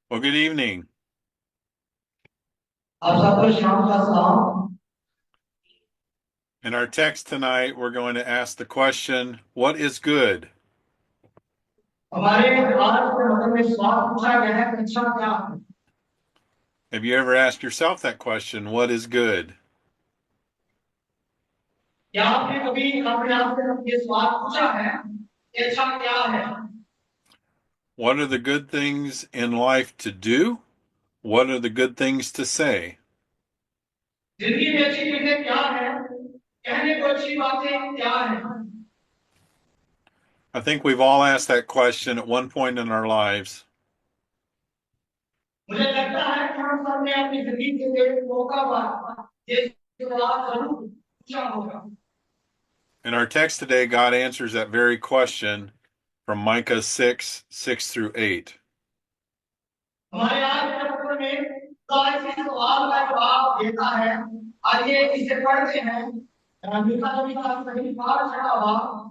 Well, good evening. आप सबको शाम का सलाम। In our text tonight, we're going to ask the question, what is good? हमारे आज के मतलब में सवाल पूछा गया है कि अच्छा क्या है। Have you ever asked yourself that question, what is good? क्या आपने कभी अपने आप से ये सवाल पूछा है कि अच्छा क्या है। What are the good things in life to do? What are the good things to say? जिंदगी में अच्छी चीजें क्या है, कहने को अच्छी बातें क्या है। I think we've all asked that question at one point in our lives. मुझे लगता है कि हम सब ने अपनी जिंदगी के एक मौका पर ये सवाल जरूर पूछा होगा। In our text today, God answers that very question from Micah 6 through 8. हमारे आज के पत्र में खुदा इस सवाल का जवाब देता है। आइए इसे पढ़ते हैं। मीका नबी का सही पाठ छठा भाग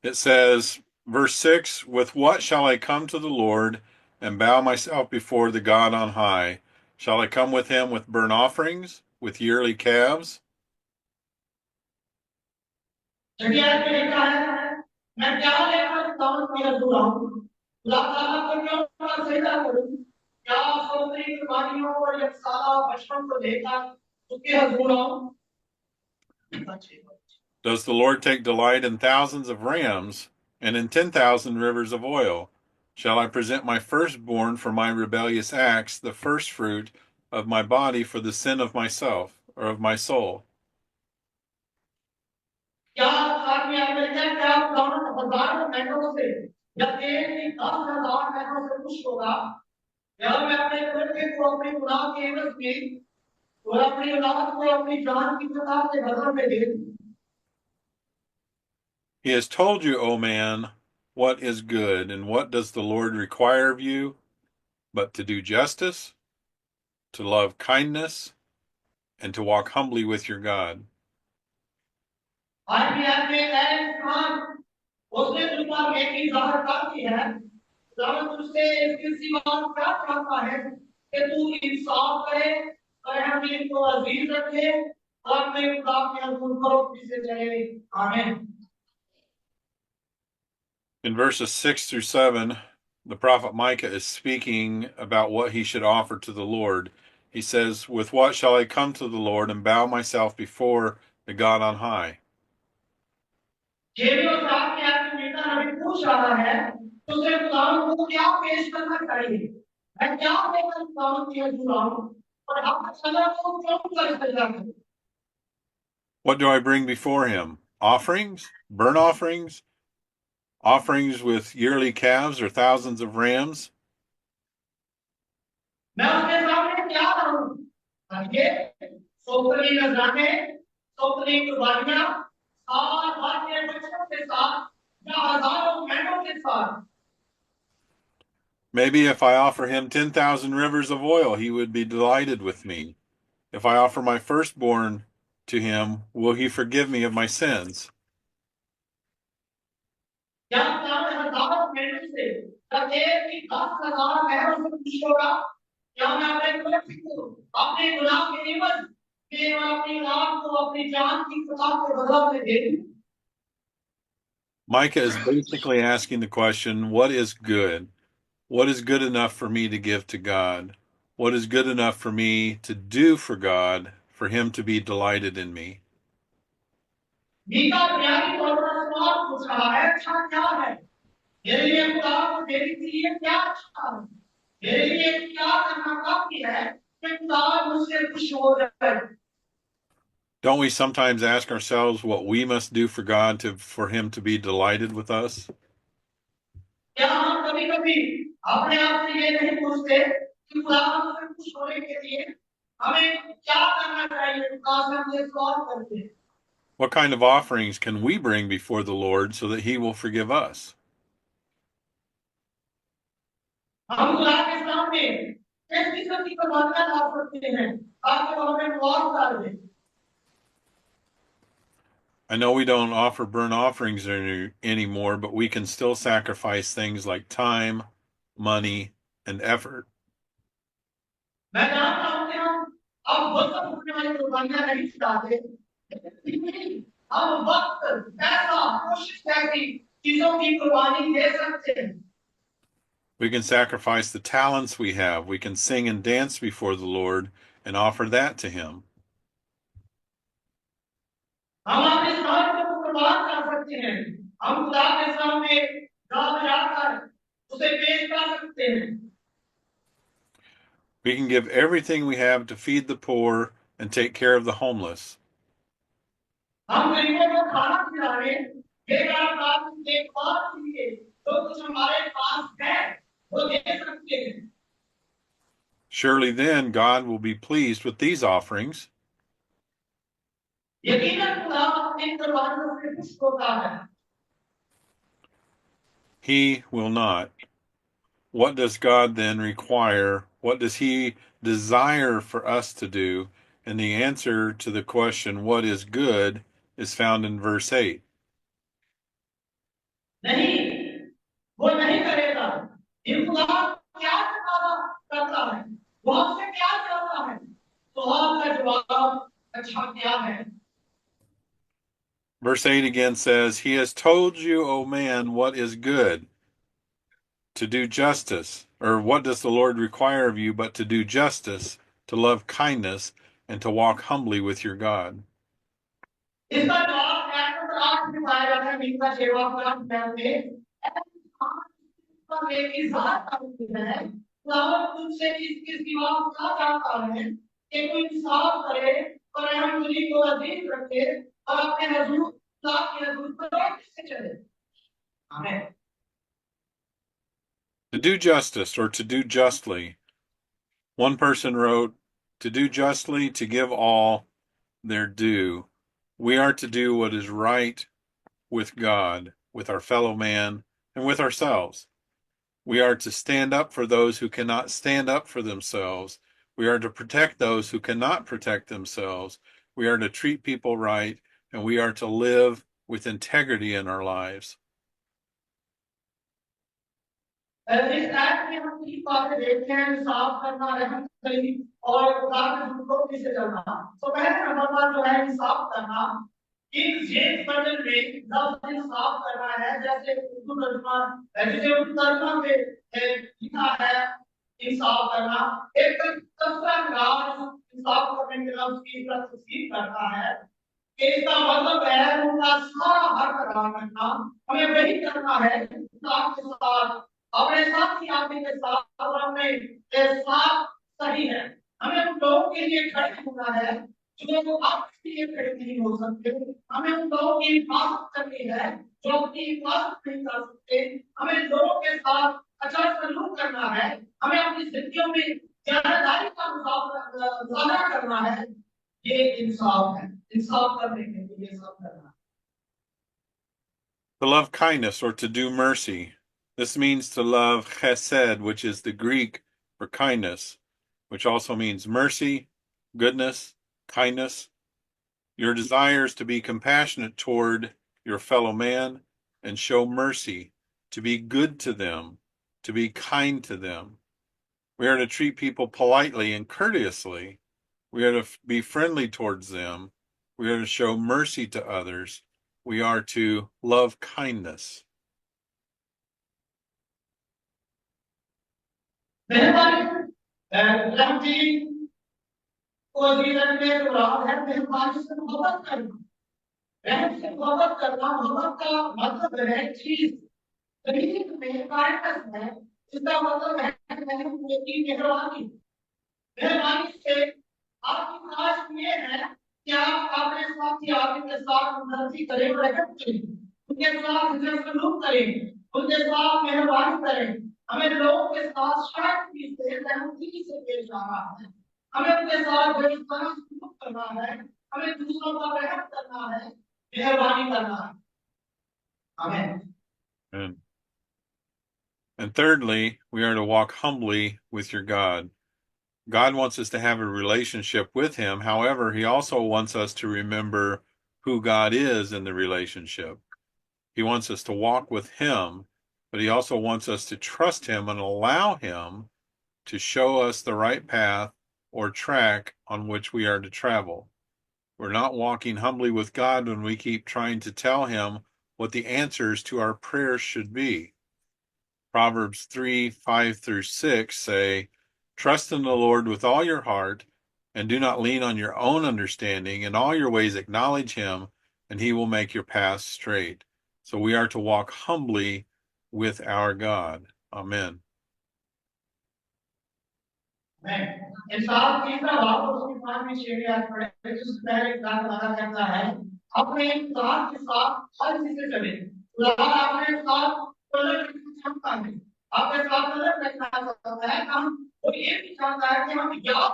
It says, verse 6, with what shall I come to the Lord and bow myself before the God on high? Shall I come with him with burnt offerings, with yearly calves? चटियाल में लिखा है, मैं क्या लेकर काउंट में अधूरा हूँ। खुदा ताला को क्यों मैं सजदा करूँ। क्या समुद्री कुर्बानियों और यकसाला बचपन को लेकर उसके हजूर आऊँ। Does the Lord take delight in thousands of rams and in 10,000 rivers of oil? Shall I present my firstborn for my rebellious acts, the firstfruit of my body for the sin of myself, or of my soul? क्या आदमी America क्या count हजारों महीनों से या तेल की 10,000 महीनों से खुश होगा। या मैं अपने लड़के को अपने गुनाह के एवज में और अपनी औलाद को अपनी जान की सजा के बदले में दे दूं। He has told you, O man, what is good, and what does the Lord require of you, but to do justice, to love kindness, and to walk humbly with your God. आज भी आदमी इंसान उसने तुझ पर नेकी जाहिर कर दी है। खुदावंद तुझसे इसकी सिवा क्या चाहता है कि तू इंसाफ करे, रहमदीन को अजीज रखे और अपने खुदा के हुक्म पर से चले। आमीन। In verses 6 through 7, the prophet Micah is speaking about what he should offer to the Lord. He says, with what shall I come to the Lord and bow myself before the God on high? जेबी और साथ में आदमी नेता नबी पूछ रहा है तो उसे खुदावंद को क्या पेश करना चाहिए। मैं क्या लेकर खुदावंद के हुक्म आऊं और हम सजा को क्यों कर सजा करूं। What do I bring before him? Offerings? Burnt offerings? Offerings with yearly calves or thousands of rams? मैं उसके सामने क्या करूं। ताकि सोपरी नजराने सोपरी कुर्बानियां साल भर के बच्चों के साथ या हजारों मेंढों के साथ। Maybe if I offer him 10,000 rivers of oil, he would be delighted with me. If I offer my firstborn to him, will he forgive me of my sins? या सारे हजारों मेंढों से प्रत्येक की 10,000 मेंढों से खुश होगा। या मैं अपने बच्चे को अपने गुनाह के एवज में और अपनी औलाद को अपनी जान की सजा के बदला में दे दूं। Micah is basically asking the question, what is good? What is good enough for me to give to God? What is good enough for me to do for God, for him to be delighted in me? Mika बुनियादी तौर पर सवाल पूछ रहा है अच्छा क्या है। मेरे लिए खुदा को मेरे लिए क्या अच्छा है। मेरे लिए क्या करना काफी है कि खुदा मुझसे खुश हो जाए। Don't we sometimes ask ourselves what we must do for God for him to be delighted with us? क्या हम कभी कभी अपने आप से ये नहीं पूछते कि खुदा हमसे खुश होने के लिए हमें क्या करना चाहिए। खुदा से हम ये सवाल करते हैं। What kind of offerings can we bring before the Lord so that he will forgive us? हम खुदा के सामने किस किस्म की कुर्बानियां ला सकते हैं ताकि वो हमें मुआफ कर दे। I know we don't offer burnt offerings anymore, but we can still sacrifice things like time, money, and effort. मैं जानता हूं कि हम अब वक्त होने वाली कुर्बानियां नहीं चढ़ाते, लेकिन हम वक्त, पैसा, कोशिश जैसी चीजों की कुर्बानी दे सकते हैं। We can sacrifice the talents we have. We can sing and dance before the Lord and offer that to Him. हम अपने समय को कुर्बान कर सकते हैं, हम खुदा के सामने गा बजाकर उसे पेश कर सकते हैं। We can give everything we have to feed the poor and take care of the homeless. हम गरीबों को खाना खिलाने, बेकार की देखभाल के लिए जो कुछ हमारे पास है वो दे सकते हैं। Surely then God will be pleased with these offerings. यकीनन खुदा अपनी कुर्बानियों से खुश होता है। He will not. What does God then require? What does He desire for us to do? And the answer to the question, what is good, is found in verse 8. नहीं, वो नहीं करेगा। ये खुदा क्या करता है, वो हमसे क्या चाहता है, तो आपका जवाब अच्छा क्या है। Verse 8 again says, He has told you, O man, what is good, to do justice. Or what does the Lord require of you but to do justice, to love kindness, and to walk humbly with your God? इसका जवाब number 8 में पाया जाता है, मीका 6वां में है। खुदावन तुझसे इसके सिवा क्या चाहता है कि कोई इंसाफ करे और रहमदिली को अजीज रखे और अपने हजूर खुदा के हजूर पर से चले। आमीन। To do justice, or to do justly. One person wrote, to do justly, to give all their due. We are to do what is right with God, with our fellow man, and with ourselves. We are to stand up for those who cannot stand up for themselves. We are to protect those who cannot protect themselves. We are to treat people right, and we are to live with integrity in our lives. इस आयत में हम तीन बातें देखते हैं, इंसाफ करना, रहम करनी और खुदा के हुक्म से चलना। तो पहले नंबर पर जो है इंसाफ करना, एक जेम्स वर्जन में लफ्ज इंसाफ करना है, जैसे उर्दू तर्जुमा में लिखा है इंसाफ करना। एक दूसरा अंदाज इंसाफ करने के लफ्ज की तफसीर करता है कि इसका मतलब है उनका सारा हक अदा करना। हमें वही करना है इंसाफ के साथ, अपने साथी आदमी के साथ, और अपने साथ सही है। हमें उन लोगों के लिए खड़े होना है जो आपके लिए खड़े नहीं हो सकते। हमें उन लोगों की हिफाजत करनी है जो अपनी हिफाजत नहीं कर सकते। हमें लोगों के साथ अच्छा सलूक करना है। हमें अपनी जिंदगियों में जिम्मेदारी का मुजाहरा करना है। ये इंसाफ है। इंसाफ करने के लिए सब करना। To love kindness, or to do mercy. This means to love chesed, which is the Greek for kindness, which also means mercy, goodness, kindness. Your desire is to be compassionate toward your fellow man and show mercy, to be good to them, to be kind to them. We are to treat people politely and courteously. We are to be friendly towards them. We are to show mercy to others. We are to love kindness. रहम से मोहब्बत करना, मोहब्बत का मतलब है चीज तकलीफ में कायरत है। इसका मतलब है की मेहरबानी। मेहरबानी से आपकी ख्वाहिश ये है कि आप अपने साथी आदमी के साथ हमदर्दी करें, रहम करें, उनके साथ सलूक करें, उनके साथ मेहरबानी करें। हमें लोगों के साथ शांति से, रहमदिली से पेश आना है। हमें उनके साथ बेइज्जती सलूक करना है। हमें दूसरों का रहम करना है, मेहरबानी करना है। आमीन। And thirdly, we are to walk humbly with your God. God wants us to have a relationship with Him. However, He also wants us to remember who God is in the relationship. He wants us to walk with him, but he also wants us to trust him and allow him to show us the right path or track on which we are to travel. We're not walking humbly with God when we keep trying to tell him what the answers to our prayers should be. Proverbs 3:5-6 say, "Trust in the Lord with all your heart, and do not lean on your own understanding. In all your ways acknowledge him, and he will make your paths straight." So we are to walk humbly with our God. Amen. इंसान तीसरा भाव उसके पास में शेर याद पड़े जिससे पहले गाना गाना करता है अपने इंसान के साथ हर चीज से चले खुदा अपने साथ कलर क्षमता है अपने साथ कलर रखना चाहता है हम वो ये भी चाहता है कि हम याद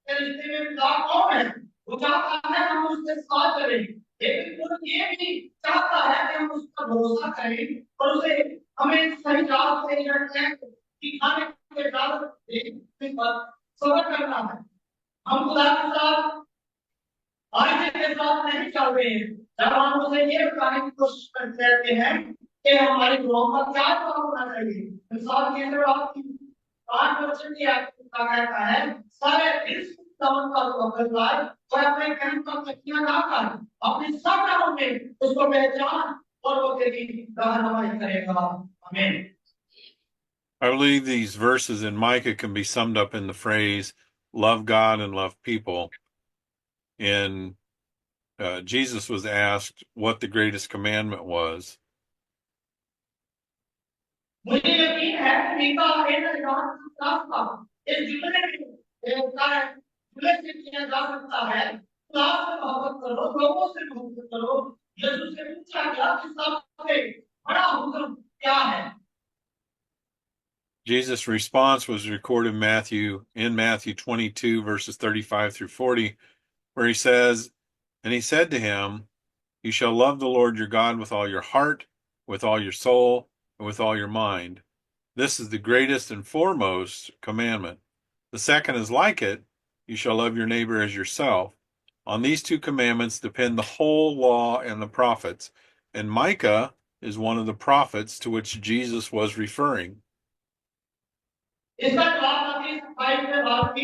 के रिश्ते में खुदा कौन है वो चाहता है हम उसके साथ चलें लेकिन वो ये भी चाहता है कि हम उस पर भरोसा करें और उसे हमें सही राह से रखने दिखाने के राह पर सबर करना है हम खुदा के साथ आईने के साथ नहीं चल रहे हैं जब हम उसे ये बताने की कोशिश करते रहते हैं कि हमारी दुआओं का क्या जवाब होना चाहिए इंसान के अंदर आपकी 5% की आपका कहता है सारे रिस्क कवर का वक्त लाए और अपने काम का तकिया ना कर अपने सब राहों में उसको पहचान और वो तेरी रहनुमाई करेगा आमीन I believe these verses in Micah can be summed up in the phrase, love God and love people. And Jesus was asked what the greatest commandment was. मुझे यकीन है कि मीका रास्ता इस जुमले से किया जा सकता है खुदा से मोहब्बत करो लोगों से मोहब्बत करो यीशु से पूछा गया कि सबसे बड़ा हुक्म क्या है Jesus' response was recorded in Matthew 22, verses 35-40, where he says, "And he said to him, You shall love the Lord your God with all your heart, with all your soul, and with all your mind. This is the greatest and foremost commandment. The second is like it, you shall love your neighbor as yourself. On these two commandments depend the whole law and the prophets." And Micah is one of the prophets to which Jesus was referring. इसका जवाब आती है 22 में बात की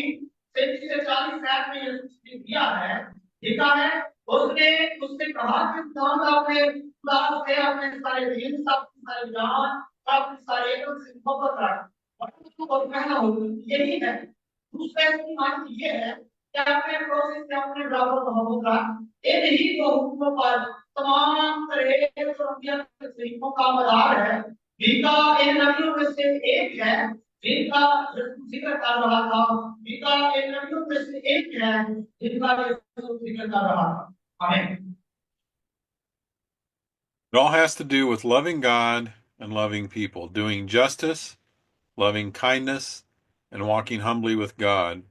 33 से 40 साल में यीशु दिया है लिखा है उसने उससे कहा कि इंसान अपने खुदा से अपने सारे दिल सब सारे जान सब सारे एकदम से मोहब्बत रख और कहना हो यही है दूसरा की मान ये है कि अपने पड़ोसी से अपने बराबर मोहब्बत रख इन ही दो हुक्मों पर तमाम तरह और अंबिया के तरीकों का मदार है मीका इन नबियों में से एक है जिनका जिक्र कर रहा था मीका इन नबियों में से एक है जिनका जिक्र कर रहा था आमीन It all has to do with loving God and loving people, doing justice, loving kindness, and walking humbly with God.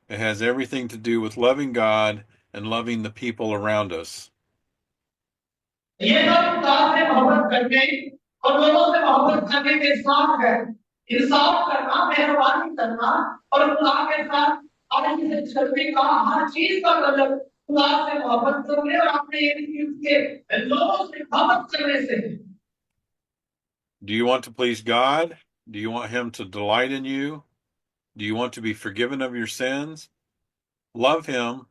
It has everything to do with loving God and loving the people around us. ये सब खुदा से मोहब्बत करने और लोगों से मोहब्बत करने के साथ है इंसाफ करना मेहरबानी करना और खुदा के साथ आदमी से चलने का हर चीज का मतलब खुदा से मोहब्बत करने और अपने के लोगों से मोहब्बत करने से Do you want to please God? Do you want him to delight in you? Do you want to be forgiven of your sins? Love him,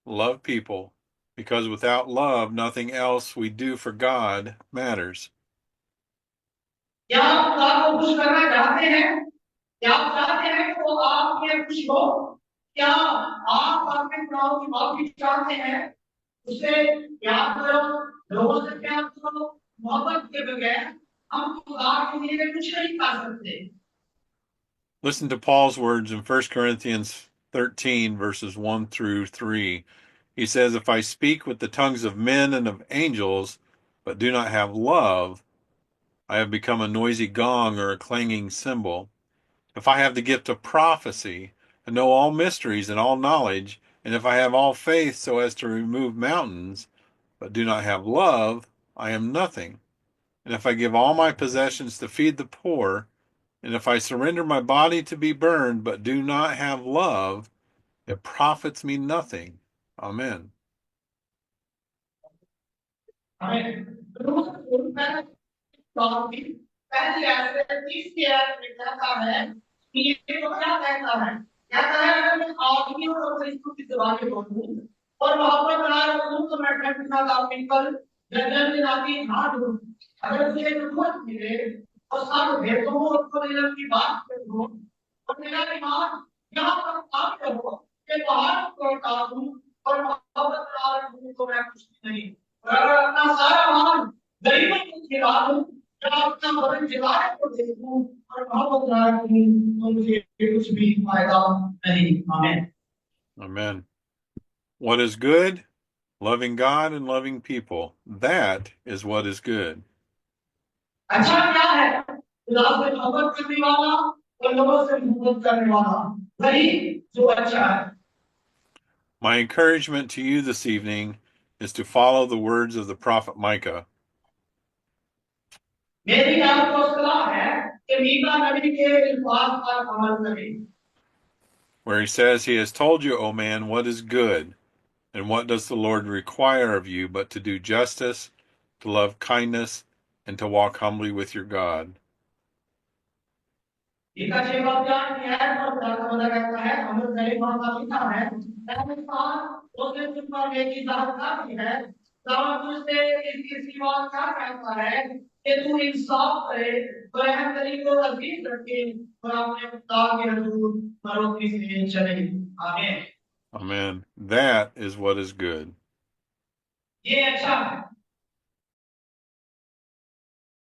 love people, because without love, nothing else we do for God matters. क्या आप खुदा को खुश करना चाहते हैं क्या आप चाहते हैं कि वो आपके खुश हो क्या आप अपने गुनाहों की माफी चाहते हैं उसे प्यार करो लोगों से प्यार करो मोहब्बत के बगैर हम खुदा के लिए कुछ नहीं कर सकते Listen to Paul's words in 1 Corinthians 13, verses 1-3. He says, "If I speak with the tongues of men and of angels, but do not have love, I have become a noisy gong or a clanging cymbal. If I have the gift of prophecy, and know all mysteries and all knowledge, and if I have all faith so as to remove mountains, but do not have love, I am nothing. And if I give all my possessions to feed the poor, and if I surrender my body to be burned, but do not have love, it profits me nothing." Amen. हमें रोज पहले top की पहली ऐसे 30 के में कहता है कि ये तो क्या कहता है अगर मैं आदमियों और फरिश्तों की जबानी बोलूं और वहां पर बना रखूं तो मैं ठंड के साथ आप निकल जंगल में जाती हाथ दूं अगर मुझे हिम्मत मिले और सब भेदों और नियम की बात करूं और मेरा दिमाग यहाँ पर काम करो कि बाहर को हटा दूं और मोहब्बत बना रखूं तो मैं कुछ नहीं और अगर अपना सारा मान गरीबों को खिला दूं या अपना बदन जिलाने को दे दूं और मोहब्बत बना रखूं तो मुझे कुछ भी फायदा नहीं। आमीन। Amen. What is good? Loving God and loving people. That is what is good. अच्छा क्या है खुदा से मोहब्बत करने वाला और लोगों से मोहब्बत करने वाला वही जो अच्छा है। My encouragement to you this evening is to follow the words of the prophet Micah. मेरी आपको सलाह है कि मीका नबी के अल्फाज पर अमल करें Where he says, He has told you, O man, what is good, and what does the Lord require of you but to do justice, to love kindness, and to walk humbly with your God. Mika 6 की है और खुदा का वादा कहता है हमने पहले बात लिखा है मैं इंसान उसने तुम पर एक ही जात का भी है दावा तुझसे इसकी बात क्या कहता है कि तू इंसाफ करे और रहम तरीकों को अजीज रखे और अपने खुदा के हजूर मरोकी से चले। आमीन। Amen. That is what is good. ये अच्छा है